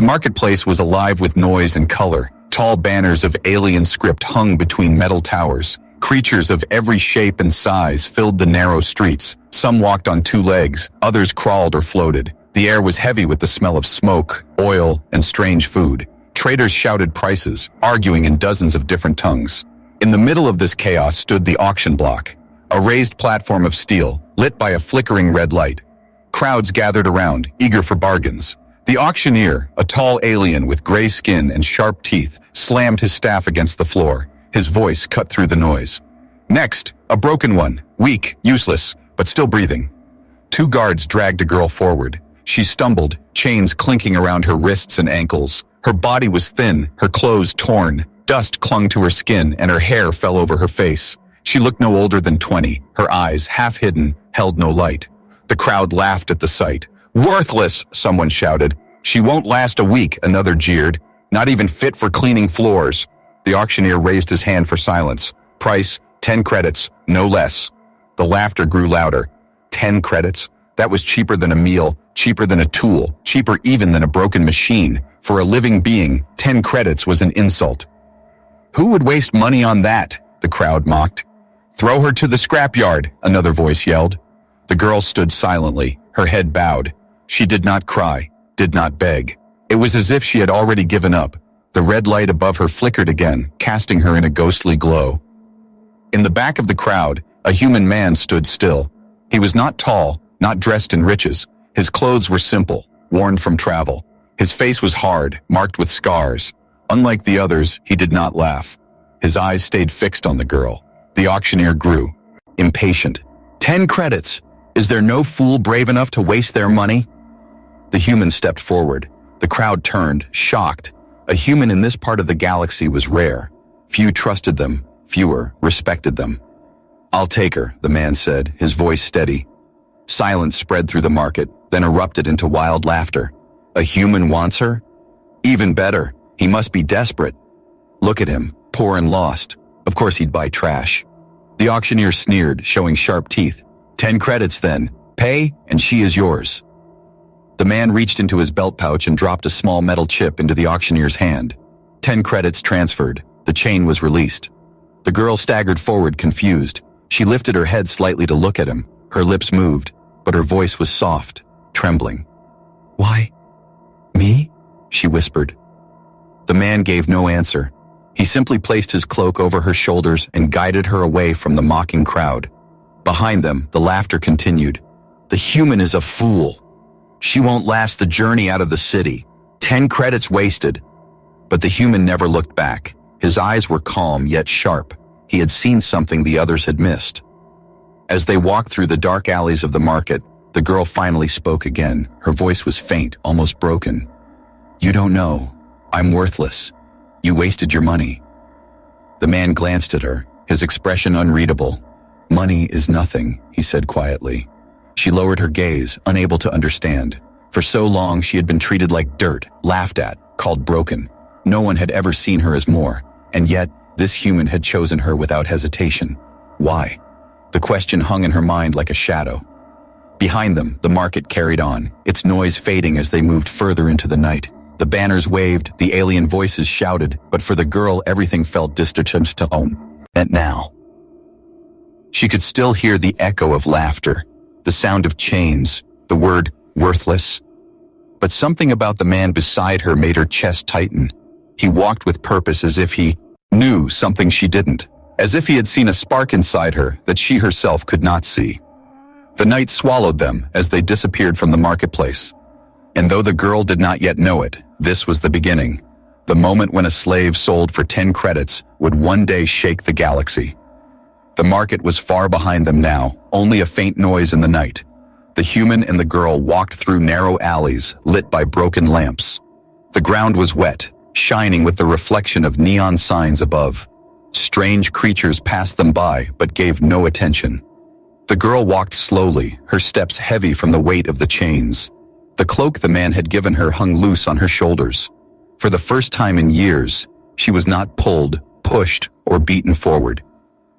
marketplace was alive with noise and color. Tall banners of alien script hung between metal towers. Creatures of every shape and size filled the narrow streets. Some walked on two legs, others crawled or floated. The air was heavy with the smell of smoke, oil, and strange food. Traders shouted prices, arguing in dozens of different tongues. In the middle of this chaos stood the auction block, a raised platform of steel, lit by a flickering red light. Crowds gathered around, eager for bargains. The auctioneer, a tall alien with gray skin and sharp teeth, slammed his staff against the floor. His voice cut through the noise. Next, a broken one, weak, useless, but still breathing. Two guards dragged a girl forward. She stumbled, chains clinking around her wrists and ankles. Her body was thin, her clothes torn. Dust clung to her skin and her hair fell over her face. She looked no older than 20. Her eyes, half hidden, held no light. The crowd laughed at the sight. "Worthless," someone shouted. "She won't last a week," another jeered. "Not even fit for cleaning floors." The auctioneer raised his hand for silence. Price, 10 credits, no less. The laughter grew louder. 10 credits? That was cheaper than a meal, cheaper than a tool, cheaper even than a broken machine. For a living being, 10 credits was an insult. "Who would waste money on that?" the crowd mocked. "Throw her to the scrapyard," another voice yelled. The girl stood silently, her head bowed. She did not cry, did not beg. It was as if she had already given up. The red light above her flickered again, casting her in a ghostly glow. In the back of the crowd, a human man stood still. He was not tall, not dressed in riches. His clothes were simple, worn from travel. His face was hard, marked with scars. Unlike the others, he did not laugh. His eyes stayed fixed on the girl. The auctioneer grew, impatient. 10 credits. Is there no fool brave enough to waste their money? The human stepped forward. The crowd turned, shocked. A human in this part of the galaxy was rare. Few trusted them, fewer respected them. "I'll take her," the man said, his voice steady. Silence spread through the market, then erupted into wild laughter. A human wants her? Even better, he must be desperate. Look at him, poor and lost. Of course he'd buy trash. The auctioneer sneered, showing sharp teeth. 10 credits then. Pay, and she is yours. The man reached into his belt pouch and dropped a small metal chip into the auctioneer's hand. 10 credits transferred. The chain was released. The girl staggered forward, confused. She lifted her head slightly to look at him. Her lips moved, but her voice was soft, trembling. "Why? Me?" she whispered. The man gave no answer. He simply placed his cloak over her shoulders and guided her away from the mocking crowd. Behind them, the laughter continued. "The human is a fool. She won't last the journey out of the city. 10 credits wasted." But the human never looked back. His eyes were calm yet sharp. He had seen something the others had missed. As they walked through the dark alleys of the market, the girl finally spoke again. Her voice was faint, almost broken. "You don't know. I'm worthless. You wasted your money." The man glanced at her, his expression unreadable. "Money is nothing," he said quietly. She lowered her gaze, unable to understand. For so long she had been treated like dirt, laughed at, called broken. No one had ever seen her as more, and yet this human had chosen her without hesitation. Why? The question hung in her mind like a shadow. Behind them, the market carried on, its noise fading as they moved further into the night. The banners waved, the alien voices shouted, but for the girl everything felt distant to home. And now. She could still hear the echo of laughter, the sound of chains, the word worthless. But something about the man beside her made her chest tighten. He walked with purpose, as if he knew something she didn't, as if he had seen a spark inside her that she herself could not see. The night swallowed them as they disappeared from the marketplace. And though the girl did not yet know it, this was the beginning. The moment when a slave sold for 10 credits would one day shake the galaxy. The market was far behind them now, only a faint noise in the night. The human and the girl walked through narrow alleys lit by broken lamps. The ground was wet, shining with the reflection of neon signs above. Strange creatures passed them by but gave no attention. The girl walked slowly, her steps heavy from the weight of the chains. The cloak the man had given her hung loose on her shoulders. For the first time in years, she was not pulled, pushed, or beaten forward.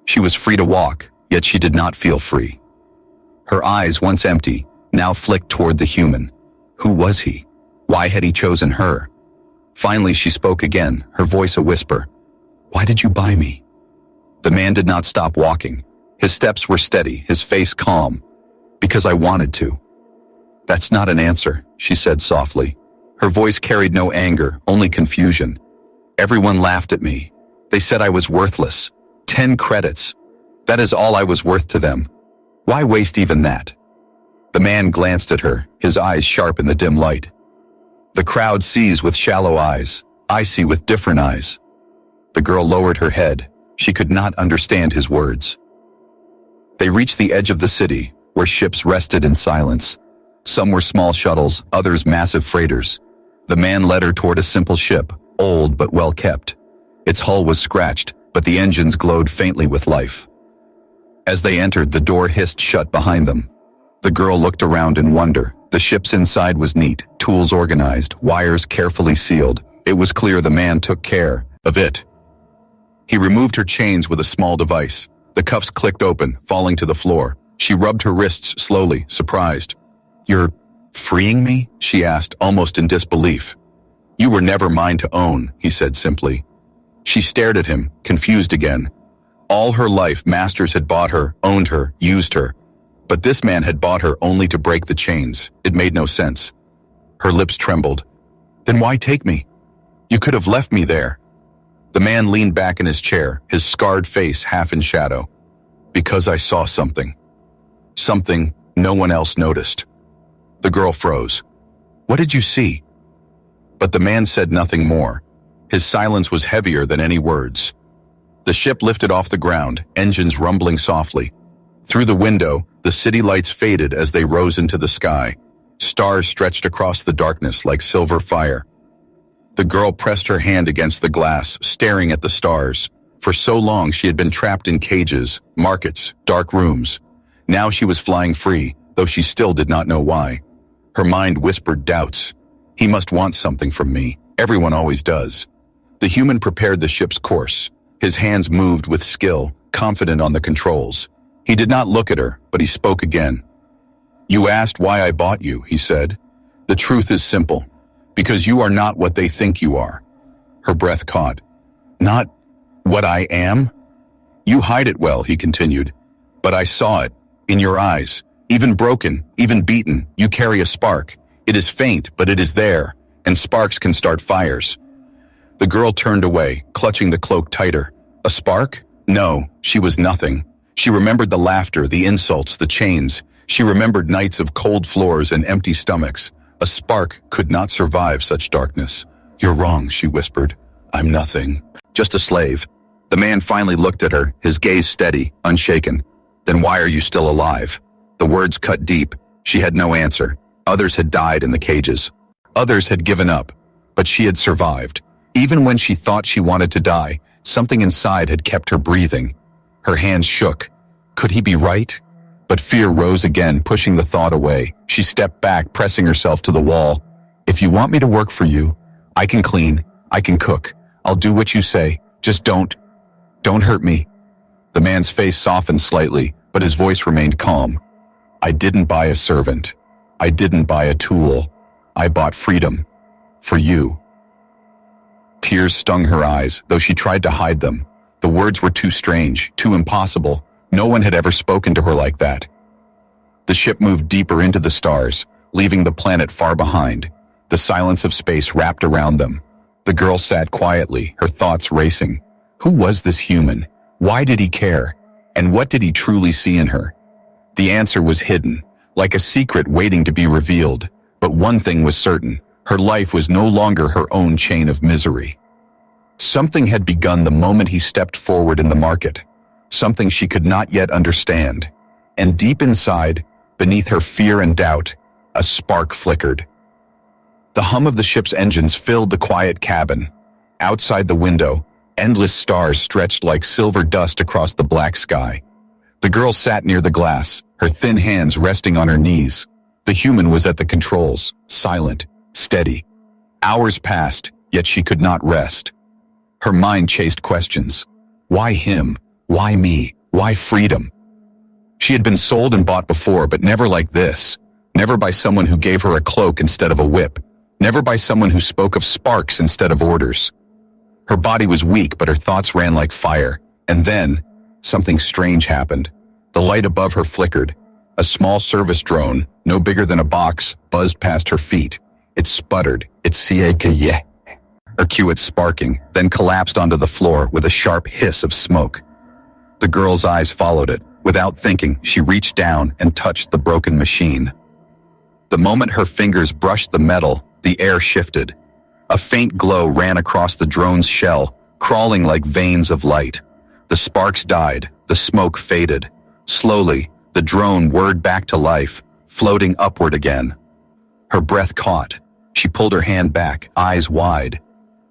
She was free to walk, yet she did not feel free. Her eyes, once empty, now flicked toward the human. Who was he? Why had he chosen her? Finally, she spoke again, her voice a whisper. "Why did you buy me?" The man did not stop walking. His steps were steady, his face calm. "Because I wanted to." "That's not an answer," she said softly. Her voice carried no anger, only confusion. "Everyone laughed at me. They said I was worthless. 10 credits. That is all I was worth to them. Why waste even that?" The man glanced at her, his eyes sharp in the dim light. "The crowd sees with shallow eyes. I see with different eyes." The girl lowered her head. She could not understand his words. They reached the edge of the city, where ships rested in silence. Some were small shuttles, others massive freighters. The man led her toward a simple ship, old but well kept. Its hull was scratched, but the engines glowed faintly with life. As they entered, the door hissed shut behind them. The girl looked around in wonder. The ship's inside was neat, tools organized, wires carefully sealed. It was clear the man took care of it. He removed her chains with a small device. The cuffs clicked open, falling to the floor. She rubbed her wrists slowly, surprised. "You're freeing me?" she asked, almost in disbelief. "You were never mine to own," he said simply. She stared at him, confused again. All her life, masters had bought her, owned her, used her. But this man had bought her only to break the chains. It made no sense. Her lips trembled. "Then why take me? You could have left me there." The man leaned back in his chair, his scarred face half in shadow. "Because I saw something. Something no one else noticed." The girl froze. "What did you see?" But the man said nothing more. His silence was heavier than any words. The ship lifted off the ground, engines rumbling softly. Through the window, the city lights faded as they rose into the sky. Stars stretched across the darkness like silver fire. The girl pressed her hand against the glass, staring at the stars. For so long she had been trapped in cages, markets, dark rooms. Now she was flying free, though she still did not know why. Her mind whispered doubts. "He must want something from me. Everyone always does." The human prepared the ship's course. His hands moved with skill, confident on the controls. He did not look at her, but he spoke again. "You asked why I bought you," he said. "The truth is simple. Because you are not what they think you are." Her breath caught. "Not what I am?" "You hide it well," he continued. "But I saw it, in your eyes. Even broken, even beaten, you carry a spark. It is faint, but it is there, and sparks can start fires." The girl turned away, clutching the cloak tighter. A spark? No, she was nothing. She remembered the laughter, the insults, the chains. She remembered nights of cold floors and empty stomachs. A spark could not survive such darkness. "You're wrong," she whispered. "I'm nothing. Just a slave." The man finally looked at her, his gaze steady, unshaken. "Then why are you still alive?" The words cut deep. She had no answer. Others had died in the cages. Others had given up. But she had survived. Even when she thought she wanted to die, something inside had kept her breathing. Her hands shook. Could he be right? But fear rose again, pushing the thought away. She stepped back, pressing herself to the wall. "If you want me to work for you, I can clean, I can cook. I'll do what you say. Just don't hurt me." The man's face softened slightly, but his voice remained calm. "I didn't buy a servant. I didn't buy a tool. I bought freedom. For you." Tears stung her eyes, though she tried to hide them. The words were too strange, too impossible. No one had ever spoken to her like that. The ship moved deeper into the stars, leaving the planet far behind. The silence of space wrapped around them. The girl sat quietly, her thoughts racing. Who was this human? Why did he care? And what did he truly see in her? The answer was hidden, like a secret waiting to be revealed. But one thing was certain. Her life was no longer her own chain of misery. Something had begun the moment he stepped forward in the market. Something she could not yet understand. And deep inside, beneath her fear and doubt, a spark flickered. The hum of the ship's engines filled the quiet cabin. Outside the window, endless stars stretched like silver dust across the black sky. The girl sat near the glass, her thin hands resting on her knees. The human was at the controls, silent, steady. Hours passed, yet she could not rest. Her mind chased questions. Why him? Why me? Why freedom? She had been sold and bought before, but never like this. Never by someone who gave her a cloak instead of a whip. Never by someone who spoke of sparks instead of orders. Her body was weak, but her thoughts ran like fire. And then, something strange happened. The light above her flickered. A small service drone, no bigger than a box, buzzed past her feet. It sputtered. It sparking, then collapsed onto the floor with a sharp hiss of smoke. The girl's eyes followed it. Without thinking, she reached down and touched the broken machine. The moment her fingers brushed the metal, the air shifted. A faint glow ran across the drone's shell, crawling like veins of light. The sparks died, the smoke faded. Slowly, the drone whirred back to life, floating upward again. Her breath caught. She pulled her hand back, eyes wide.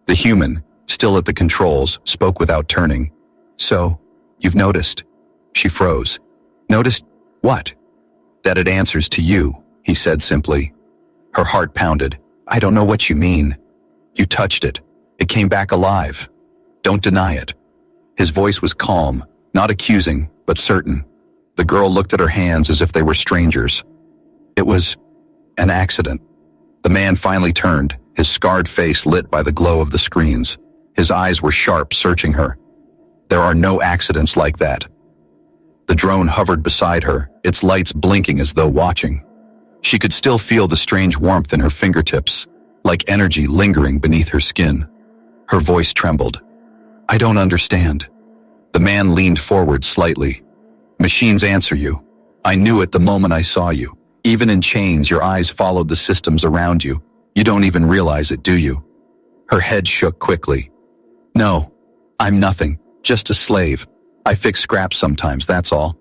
The human, still at the controls, spoke without turning. "So, you've noticed." She froze. "Noticed what?" "That it answers to you," he said simply. Her heart pounded. "I don't know what you mean." "You touched it. It came back alive. Don't deny it." His voice was calm, not accusing, but certain. The girl looked at her hands as if they were strangers. "It was an accident." The man finally turned, his scarred face lit by the glow of the screens. His eyes were sharp, searching her. "There are no accidents like that." The drone hovered beside her, its lights blinking as though watching. She could still feel the strange warmth in her fingertips, like energy lingering beneath her skin. Her voice trembled. "I don't understand." The man leaned forward slightly. "Machines answer you. I knew it the moment I saw you. Even in chains, your eyes followed the systems around you. You don't even realize it, do you?" Her head shook quickly. "No, I'm nothing, just a slave. I fix scraps sometimes, that's all."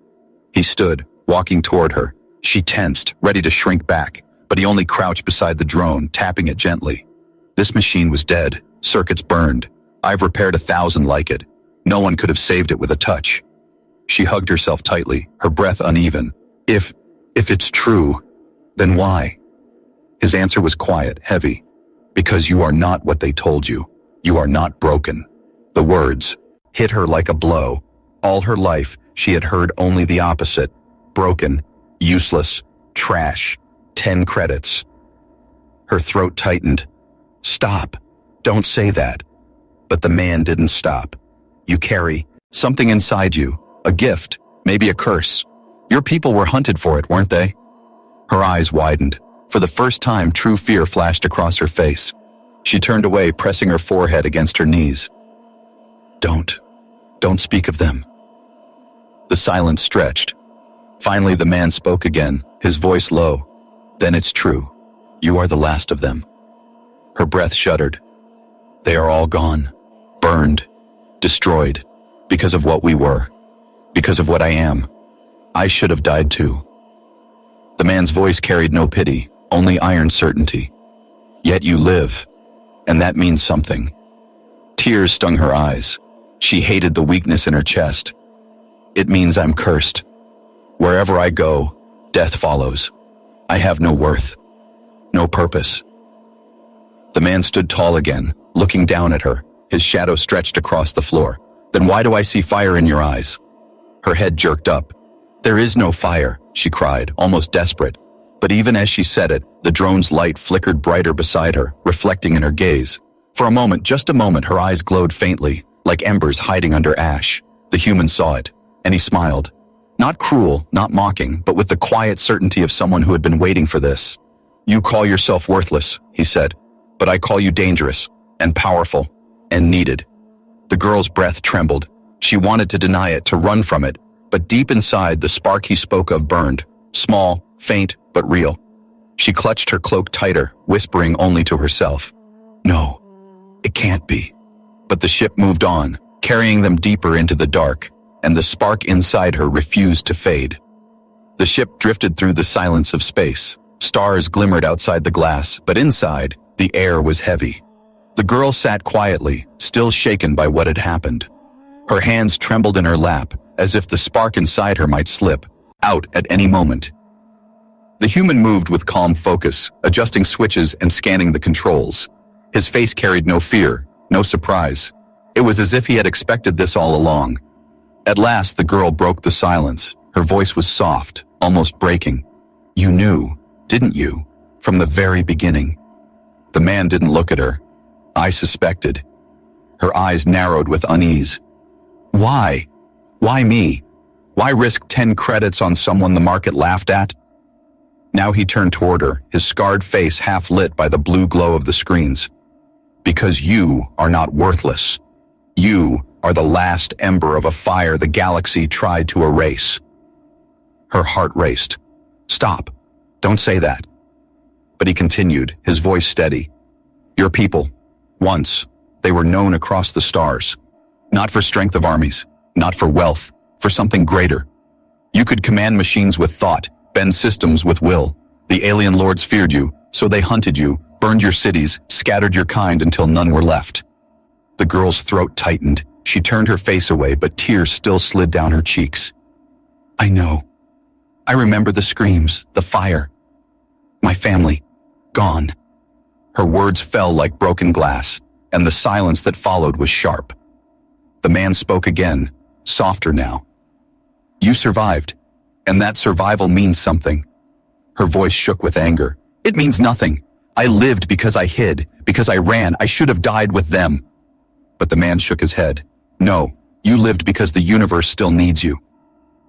He stood, walking toward her. She tensed, ready to shrink back, but he only crouched beside the drone, tapping it gently. "This machine was dead, circuits burned. I've repaired 1,000 like it. No one could have saved it with a touch." She hugged herself tightly, her breath uneven. If it's true, then why?" His answer was quiet, heavy. "Because you are not what they told you. You are not broken." The words hit her like a blow. All her life, she had heard only the opposite. Broken, useless, trash, 10 credits. Her throat tightened. "Stop. Don't say that." But the man didn't stop. "You carry something inside you, a gift, maybe a curse. Your people were hunted for it, weren't they?" Her eyes widened. For the first time, true fear flashed across her face. She turned away, pressing her forehead against her knees. Don't speak of them." The silence stretched. Finally, the man spoke again, his voice low. "Then it's true. You are the last of them." Her breath shuddered. "They are all gone, burned, destroyed, because of what we were, because of what I am. I should have died too." The man's voice carried no pity, only iron certainty. "Yet you live, and that means something." Tears stung her eyes. She hated the weakness in her chest. "It means I'm cursed. Wherever I go, death follows. I have no worth, no purpose." The man stood tall again, looking down at her, his shadow stretched across the floor. "Then why do I see fire in your eyes?" Her head jerked up. "There is no fire," she cried, almost desperate. But even as she said it, the drone's light flickered brighter beside her, reflecting in her gaze. For a moment, just a moment, her eyes glowed faintly, like embers hiding under ash. The human saw it, and he smiled. Not cruel, not mocking, but with the quiet certainty of someone who had been waiting for this. "You call yourself worthless," he said, "but I call you dangerous, and powerful, and needed." The girl's breath trembled. She wanted to deny it, to run from it, but deep inside, the spark he spoke of burned, small, faint, but real. She clutched her cloak tighter, whispering only to herself, "No, it can't be." But the ship moved on, carrying them deeper into the dark, and the spark inside her refused to fade. The ship drifted through the silence of space. Stars glimmered outside the glass, but inside, the air was heavy. The girl sat quietly, still shaken by what had happened. Her hands trembled in her lap, as if the spark inside her might slip out at any moment. The human moved with calm focus, adjusting switches and scanning the controls. His face carried no fear, no surprise. It was as if he had expected this all along. At last, the girl broke the silence. Her voice was soft, almost breaking. "You knew, didn't you, from the very beginning?" The man didn't look at her. I suspected. Her eyes narrowed with unease. Why? Why me? Why risk 10 credits on someone the market laughed at? Now he turned toward her, his scarred face half lit by the blue glow of the screens. Because you are not worthless. You are the last ember of a fire the galaxy tried to erase. Her heart raced. Stop. Don't say that. But he continued, his voice steady. Your people, once, they were known across the stars. Not for strength of armies, not for wealth, for something greater. You could command machines with thought, bend systems with will. The alien lords feared you, so they hunted you, burned your cities, scattered your kind until none were left. The girl's throat tightened. She turned her face away, but tears still slid down her cheeks. I know. I remember the screams, the fire. My family, gone. Her words fell like broken glass, and the silence that followed was sharp. The man spoke again, softer now. You survived, and that survival means something. Her voice shook with anger. It means nothing. I lived because I hid, because I ran. I should have died with them. But the man shook his head. No, you lived because the universe still needs you.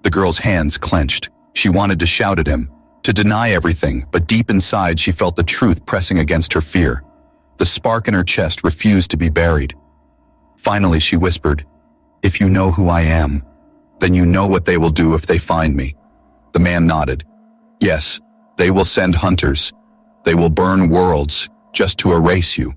The girl's hands clenched. She wanted to shout at him, to deny everything, but deep inside she felt the truth pressing against her fear. The spark in her chest refused to be buried. Finally she whispered, If you know who I am, then you know what they will do if they find me. The man nodded. Yes, they will send hunters. They will burn worlds just to erase you.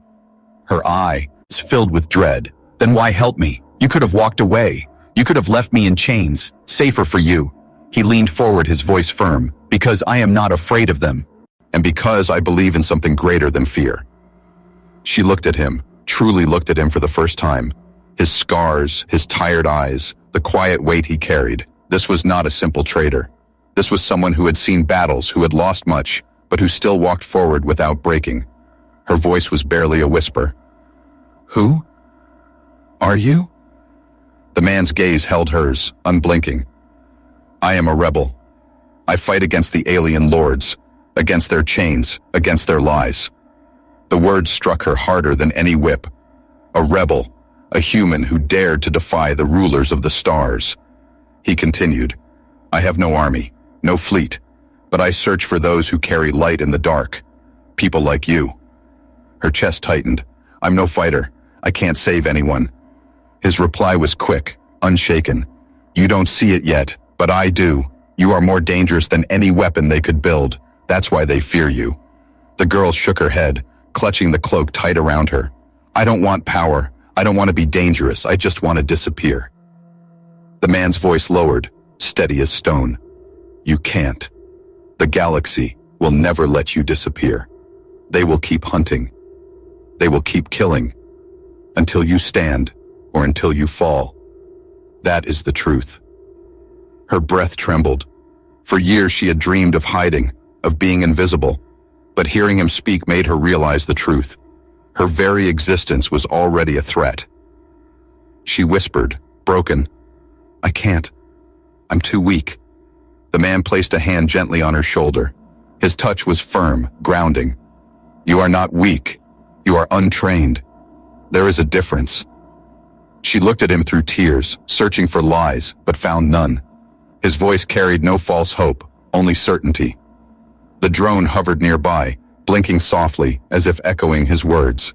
Her eye was filled with dread. Then why help me? You could have walked away. You could have left me in chains, safer for you. He leaned forward, his voice firm. Because I am not afraid of them. And because I believe in something greater than fear. She looked at him, truly looked at him for the first time. His scars, his tired eyes, the quiet weight he carried. This was not a simple traitor. This was someone who had seen battles, who had lost much, but who still walked forward without breaking. Her voice was barely a whisper. Who? Are you? The man's gaze held hers, unblinking. I am a rebel. I fight against the alien lords, against their chains, against their lies. The words struck her harder than any whip. A rebel, a human who dared to defy the rulers of the stars. He continued, I have no army, no fleet, but I search for those who carry light in the dark. People like you. Her chest tightened. I'm no fighter. I can't save anyone. His reply was quick, unshaken. You don't see it yet, but I do. You are more dangerous than any weapon they could build. That's why they fear you. The girl shook her head, clutching the cloak tight around her. I don't want power. I don't want to be dangerous. I just want to disappear. The man's voice lowered, steady as stone. You can't. The galaxy will never let you disappear. They will keep hunting. They will keep killing. Until you stand, or until you fall. That is the truth. Her breath trembled. For years she had dreamed of hiding, of being invisible. But hearing him speak made her realize the truth. Her very existence was already a threat. She whispered, broken, I can't. I'm too weak. The man placed a hand gently on her shoulder. His touch was firm, grounding. You are not weak. You are untrained. There is a difference. She looked at him through tears, searching for lies, but found none. His voice carried no false hope, only certainty. The drone hovered nearby, blinking softly, as if echoing his words.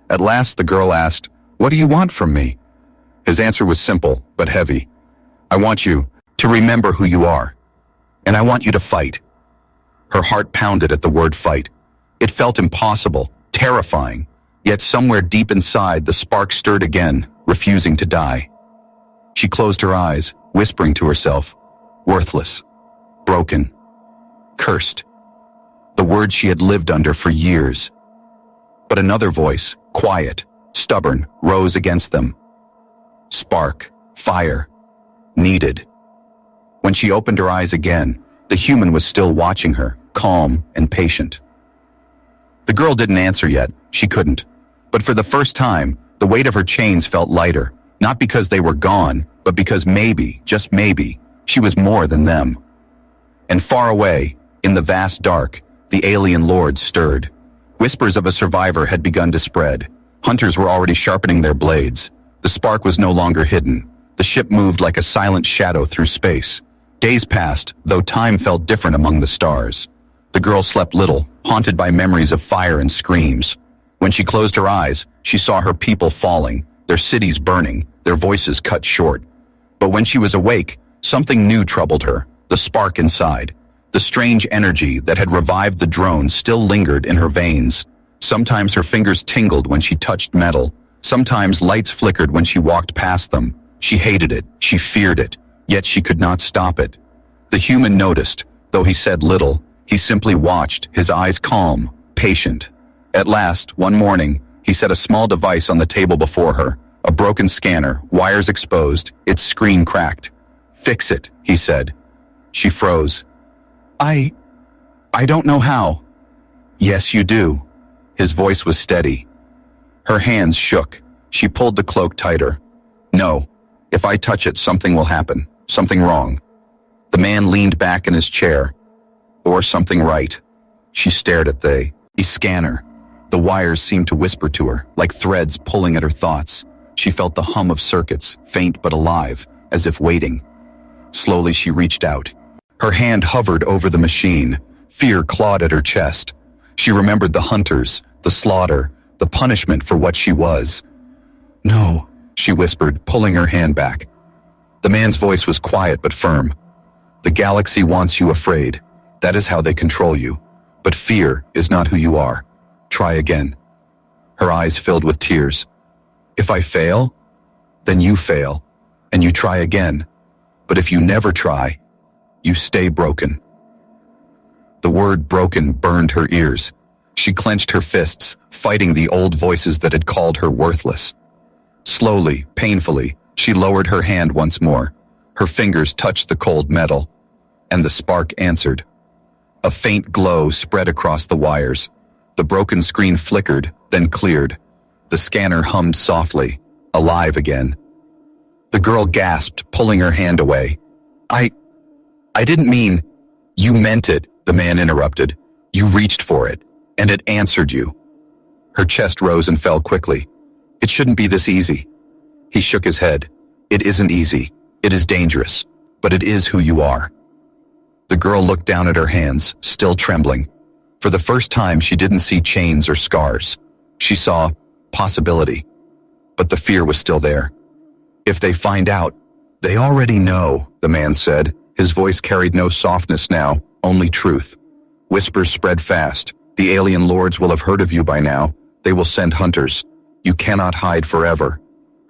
At last the girl asked, What do you want from me? His answer was simple, but heavy. I want you to remember who you are. And I want you to fight. Her heart pounded at the word fight. It felt impossible, terrifying, yet somewhere deep inside the spark stirred again, refusing to die. She closed her eyes, whispering to herself, worthless, broken, cursed. The words she had lived under for years. But another voice, quiet, stubborn, rose against them. Spark, fire, needed. When she opened her eyes again, the human was still watching her, calm and patient. The girl didn't answer yet, she couldn't. But for the first time, the weight of her chains felt lighter, not because they were gone, but because maybe, just maybe, she was more than them. And far away, in the vast dark, the alien lords stirred. Whispers of a survivor had begun to spread. Hunters were already sharpening their blades. The spark was no longer hidden. The ship moved like a silent shadow through space. Days passed, though time felt different among the stars. The girl slept little, haunted by memories of fire and screams. When she closed her eyes, she saw her people falling, their cities burning, their voices cut short. But when she was awake, something new troubled her, the spark inside. The strange energy that had revived the drone still lingered in her veins. Sometimes her fingers tingled when she touched metal. Sometimes lights flickered when she walked past them. She hated it, she feared it, yet she could not stop it. The human noticed, though he said little. He simply watched, his eyes calm, patient. At last, one morning, he set a small device on the table before her. A broken scanner, wires exposed, its screen cracked. "Fix it," he said. She froze. I don't know how." "Yes, you do." His voice was steady. Her hands shook. She pulled the cloak tighter. "No. If I touch it, something will happen. Something wrong." The man leaned back in his chair. "Or something right." She stared at the scanner. The wires seemed to whisper to her, like threads pulling at her thoughts. She felt the hum of circuits, faint but alive, as if waiting. Slowly she reached out. Her hand hovered over the machine. Fear clawed at her chest. She remembered the hunters, the slaughter, the punishment for what she was. "No," she whispered, pulling her hand back. The man's voice was quiet but firm. "The galaxy wants you afraid. That is how they control you. But fear is not who you are. Try again." Her eyes filled with tears. "If I fail, then you fail, and you try again. But if you never try, you stay broken." The word broken burned her ears. She clenched her fists, fighting the old voices that had called her worthless. Slowly, painfully, she lowered her hand once more. Her fingers touched the cold metal, and the spark answered. A faint glow spread across the wires. The broken screen flickered, then cleared. The scanner hummed softly, alive again. The girl gasped, pulling her hand away. I didn't mean—" "You meant it," the man interrupted. "You reached for it, and it answered you." Her chest rose and fell quickly. "It shouldn't be this easy." He shook his head. "It isn't easy. It is dangerous. But it is who you are." The girl looked down at her hands, still trembling. For the first time, she didn't see chains or scars. She saw possibility. But the fear was still there. "If they find out, they already know," the man said. His voice carried no softness now, only truth. Whispers spread fast. "The alien lords will have heard of you by now. They will send hunters. You cannot hide forever."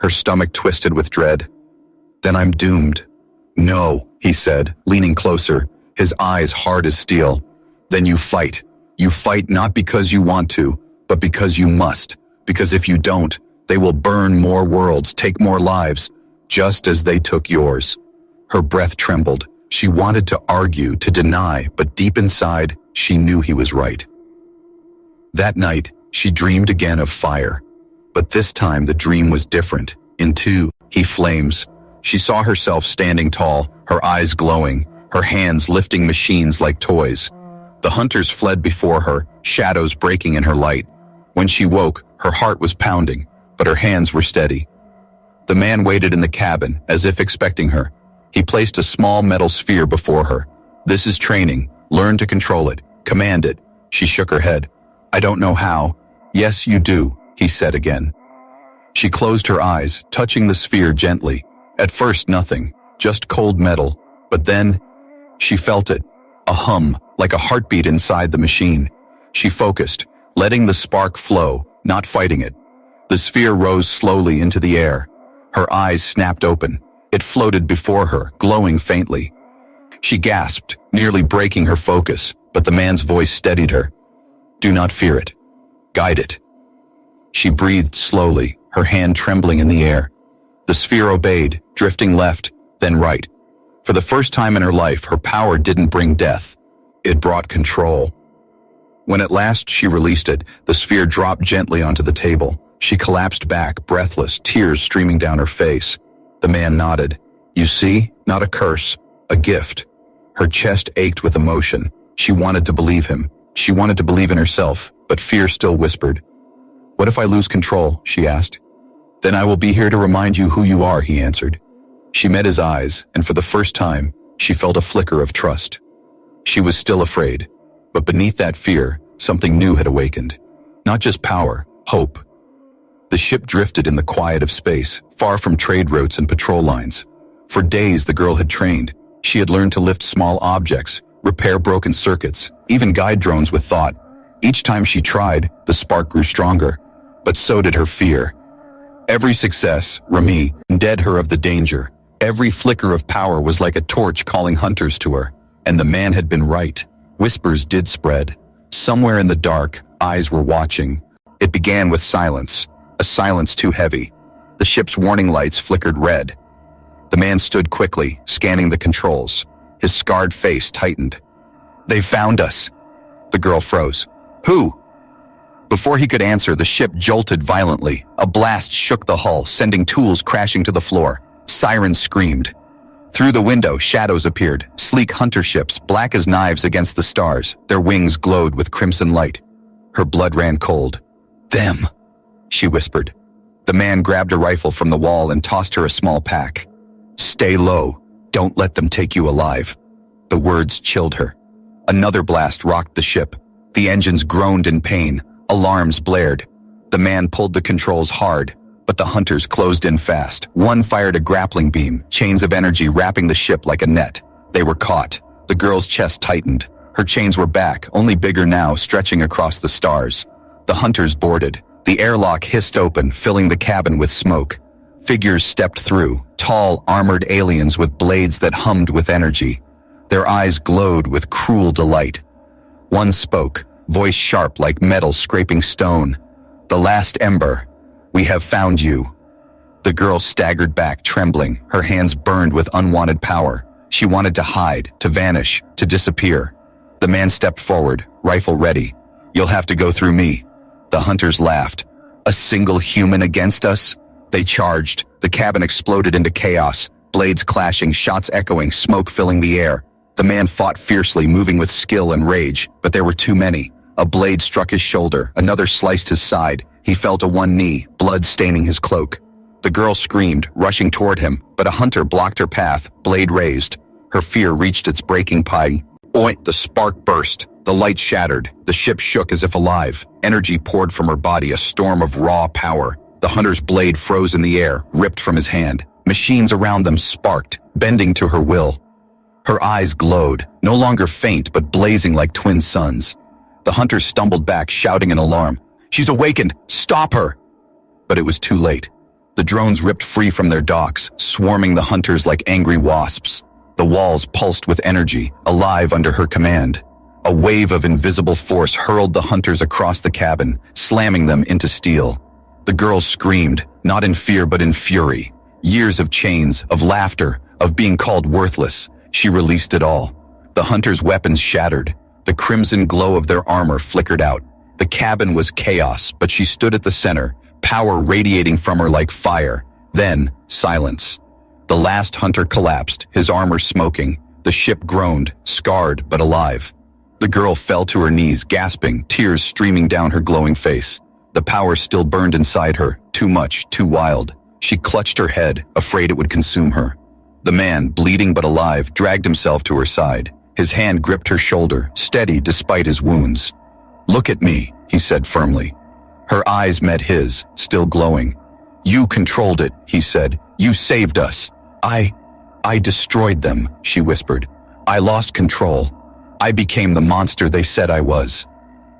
Her stomach twisted with dread. "Then I'm doomed." "No," he said, leaning closer, his eyes hard as steel. "Then you fight. You fight not because you want to, but because you must. Because if you don't, they will burn more worlds, take more lives, just as they took yours." Her breath trembled. She wanted to argue, to deny, but deep inside, she knew he was right. That night, she dreamed again of fire. But this time the dream was different. In flames. She saw herself standing tall, her eyes glowing, her hands lifting machines like toys. The hunters fled before her, shadows breaking in her light. When she woke, her heart was pounding, but her hands were steady. The man waited in the cabin, as if expecting her. He placed a small metal sphere before her. "This is training. Learn to control it. Command it." She shook her head. "I don't know how." "Yes, you do," he said again. She closed her eyes, touching the sphere gently. At first nothing, just cold metal. But then, she felt it. A hum, like a heartbeat inside the machine. She focused, letting the spark flow, not fighting it. The sphere rose slowly into the air. Her eyes snapped open. It floated before her, glowing faintly. She gasped, nearly breaking her focus, but the man's voice steadied her. "Do not fear it. Guide it." She breathed slowly, her hand trembling in the air. The sphere obeyed, drifting left, then right. For the first time in her life, her power didn't bring death. It brought control. When at last she released it, the sphere dropped gently onto the table. She collapsed back, breathless, tears streaming down her face. The man nodded. "You see? Not a curse. A gift." Her chest ached with emotion. She wanted to believe him. She wanted to believe in herself, but fear still whispered. "What if I lose control?" she asked. "Then I will be here to remind you who you are," he answered. She met his eyes, and for the first time, she felt a flicker of trust. She was still afraid, but beneath that fear, something new had awakened. Not just power, hope. The ship drifted in the quiet of space, far from trade routes and patrol lines. For days the girl had trained. She had learned to lift small objects, repair broken circuits, even guide drones with thought. Each time she tried, the spark grew stronger. But so did her fear. Every success, Rami, dead her of the danger. Every flicker of power was like a torch calling hunters to her. And the man had been right. Whispers did spread. Somewhere in the dark, eyes were watching. It began with silence, a silence too heavy. The ship's warning lights flickered red. The man stood quickly, scanning the controls. His scarred face tightened. "They found us." The girl froze. "Who?" Before he could answer, the ship jolted violently. A blast shook the hull, sending tools crashing to the floor. Sirens screamed. Through the window, shadows appeared, sleek hunter ships, black as knives against the stars. Their wings glowed with crimson light. Her blood ran cold. "Them," she whispered. The man grabbed a rifle from the wall and tossed her a small pack. "Stay low. Don't let them take you alive." The words chilled her. Another blast rocked the ship. The engines groaned in pain. Alarms blared. The man pulled the controls hard, but the hunters closed in fast. One fired a grappling beam, chains of energy wrapping the ship like a net. They were caught. The girl's chest tightened. Her chains were back, only bigger now, stretching across the stars. The hunters boarded. The airlock hissed open, filling the cabin with smoke. Figures stepped through, tall, armored aliens with blades that hummed with energy. Their eyes glowed with cruel delight. One spoke, voice sharp like metal scraping stone. "The last ember. We have found you." The girl staggered back, trembling. Her hands burned with unwanted power. She wanted to hide, to vanish, to disappear. The man stepped forward, rifle ready. "You'll have to go through me." The hunters laughed. "A single human against us?" They charged. The cabin exploded into chaos. Blades clashing, shots echoing, smoke filling the air. The man fought fiercely, moving with skill and rage, but there were too many. A blade struck his shoulder, another sliced his side. He fell to one knee, blood staining his cloak. The girl screamed, rushing toward him, but a hunter blocked her path, blade raised. Her fear reached its breaking point. The spark burst. The light shattered. The ship shook as if alive. Energy poured from her body, a storm of raw power. The hunter's blade froze in the air, ripped from his hand. Machines around them sparked, bending to her will. Her eyes glowed, no longer faint but blazing like twin suns. The hunter stumbled back, shouting in alarm. "She's awakened! Stop her!" But it was too late. The drones ripped free from their docks, swarming the hunters like angry wasps. The walls pulsed with energy, alive under her command. A wave of invisible force hurled the hunters across the cabin, slamming them into steel. The girl screamed, not in fear but in fury. Years of chains, of laughter, of being called worthless. She released it all. The hunters' weapons shattered. The crimson glow of their armor flickered out. The cabin was chaos, but she stood at the center, power radiating from her like fire. Then, silence. The last hunter collapsed, his armor smoking. The ship groaned, scarred but alive. The girl fell to her knees, gasping, tears streaming down her glowing face. The power still burned inside her, too much, too wild. She clutched her head, afraid it would consume her. The man, bleeding but alive, dragged himself to her side. His hand gripped her shoulder, steady despite his wounds. "Look at me," he said firmly. Her eyes met his, still glowing. "You controlled it," he said. "You saved us." I destroyed them," she whispered. "I lost control. I became the monster they said I was."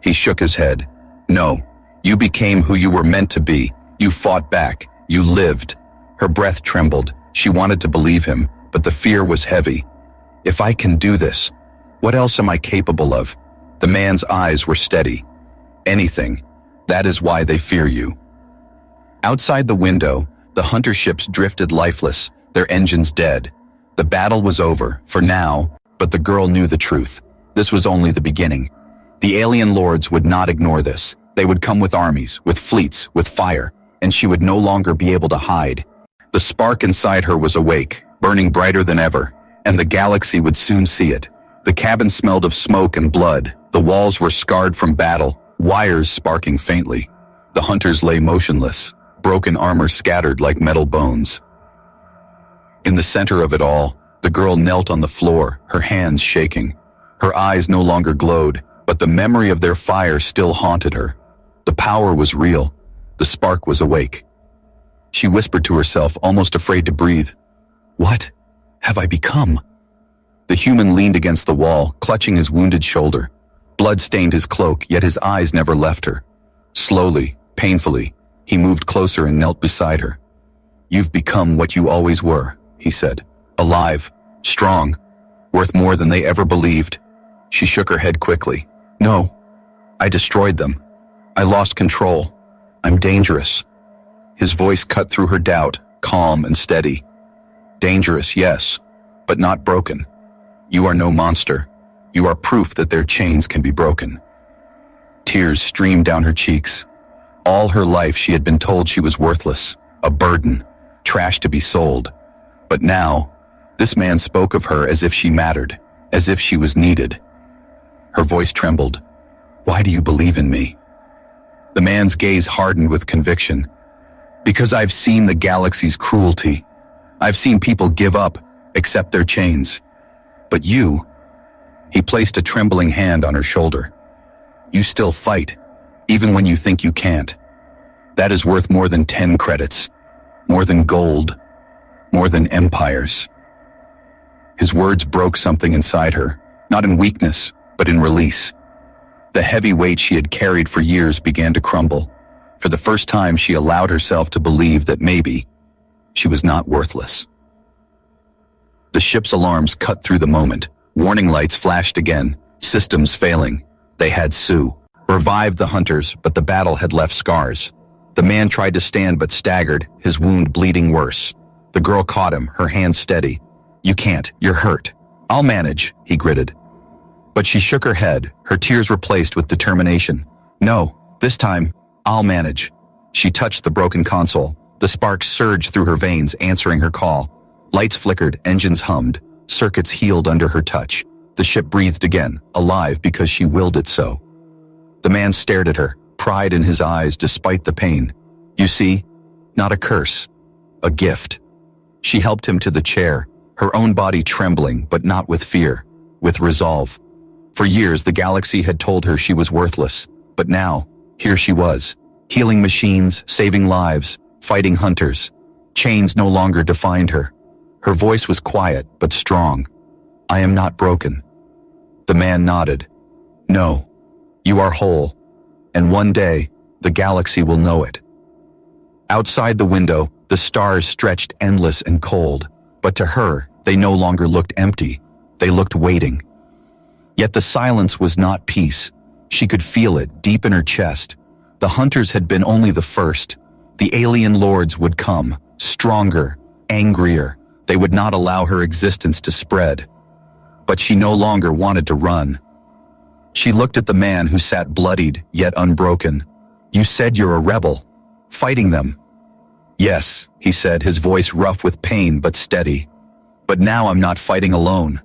He shook his head. "No. You became who you were meant to be. You fought back. You lived." Her breath trembled. She wanted to believe him, but the fear was heavy. "If I can do this, what else am I capable of?" The man's eyes were steady. "Anything. That is why they fear you." Outside the window, the hunter ships drifted lifeless, their engines dead. The battle was over, for now, but the girl knew the truth. This was only the beginning. The alien lords would not ignore this. They would come with armies, with fleets, with fire, and she would no longer be able to hide. The spark inside her was awake, burning brighter than ever, and the galaxy would soon see it. The cabin smelled of smoke and blood. The walls were scarred from battle. wires sparking faintly. The hunters lay motionless, broken armor scattered like metal bones. In the center of it all, the girl knelt on the floor, her hands shaking. Her eyes no longer glowed, but the memory of their fire still haunted her. The power was real. The spark was awake. She whispered to herself, almost afraid to breathe. What have I become? The human leaned against the wall, clutching his wounded shoulder. Blood stained his cloak, yet his eyes never left her. Slowly, painfully, he moved closer and knelt beside her. You've become what you always were, he said. Alive, strong, worth more than they ever believed. She shook her head quickly. No, I destroyed them. I lost control. I'm dangerous. His voice cut through her doubt, calm and steady. Dangerous, yes, but not broken. You are no monster. You are proof that their chains can be broken. Tears streamed down her cheeks. All her life she had been told she was worthless, a burden, trash to be sold. But now, this man spoke of her as if she mattered, as if she was needed. Her voice trembled. Why do you believe in me? The man's gaze hardened with conviction. Because I've seen the galaxy's cruelty. I've seen people give up, accept their chains. But you, he placed a trembling hand on her shoulder. You still fight, even when you think you can't. That is worth more than 10 credits, more than gold, more than empires. His words broke something inside her, not in weakness, but in release. The heavy weight she had carried for years began to crumble. For the first time, she allowed herself to believe that maybe she was not worthless. The ship's alarms cut through the moment. Warning lights flashed again, systems failing. They had Sue. Revived the hunters, but the battle had left scars. The man tried to stand but staggered, his wound bleeding worse. The girl caught him, her hand steady. You can't, you're hurt. I'll manage, he gritted. But she shook her head, her tears replaced with determination. No, this time, I'll manage. She touched the broken console. The sparks surged through her veins, answering her call. Lights flickered, engines hummed, circuits healed under her touch. The ship breathed again, alive because she willed it so. The man stared at her, pride in his eyes despite the pain. You see, not a curse, a gift. She helped him to the chair, her own body trembling, but not with fear, with resolve. For years, the galaxy had told her she was worthless, but now, here she was, healing machines, saving lives, fighting hunters. Chains no longer defined her. Her voice was quiet, but strong. I am not broken. The man nodded. No, you are whole, and one day, the galaxy will know it. Outside the window, the stars stretched endless and cold, but to her, they no longer looked empty. They looked waiting. Yet the silence was not peace. She could feel it deep in her chest. The hunters had been only the first. The alien lords would come, stronger, angrier. They would not allow her existence to spread. But she no longer wanted to run. She looked at the man who sat bloodied, yet unbroken. You said you're a rebel, fighting them. Yes, he said, his voice rough with pain but steady. But now I'm not fighting alone.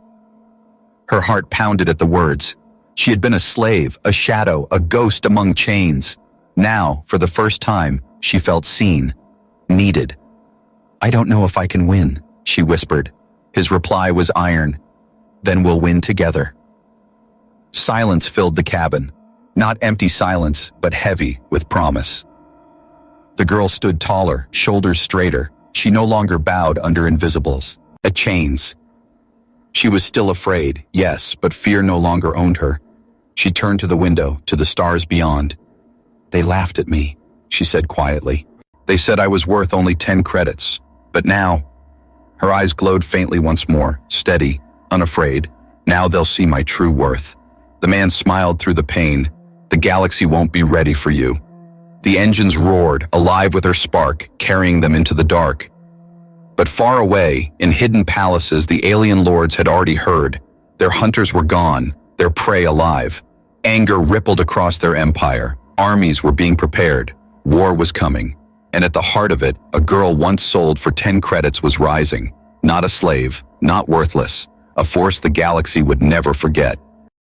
Her heart pounded at the words. She had been a slave, a shadow, a ghost among chains. Now, for the first time, she felt seen, needed. I don't know if I can win, she whispered. His reply was iron. Then we'll win together. Silence filled the cabin. Not empty silence, but heavy with promise. The girl stood taller, shoulders straighter. She no longer bowed under invisibles, chains. She was still afraid, yes, but fear no longer owned her. She turned to the window, to the stars beyond. They laughed at me, she said quietly. They said I was worth only 10 credits. But now, her eyes glowed faintly once more, steady, unafraid. Now they'll see my true worth. The man smiled through the pain. The galaxy won't be ready for you. The engines roared, alive with her spark, carrying them into the dark. But far away, in hidden palaces, the alien lords had already heard. Their hunters were gone, their prey alive. Anger rippled across their empire. Armies were being prepared. War was coming. And at the heart of it, a girl once sold for 10 credits was rising. Not a slave, not worthless. A force the galaxy would never forget.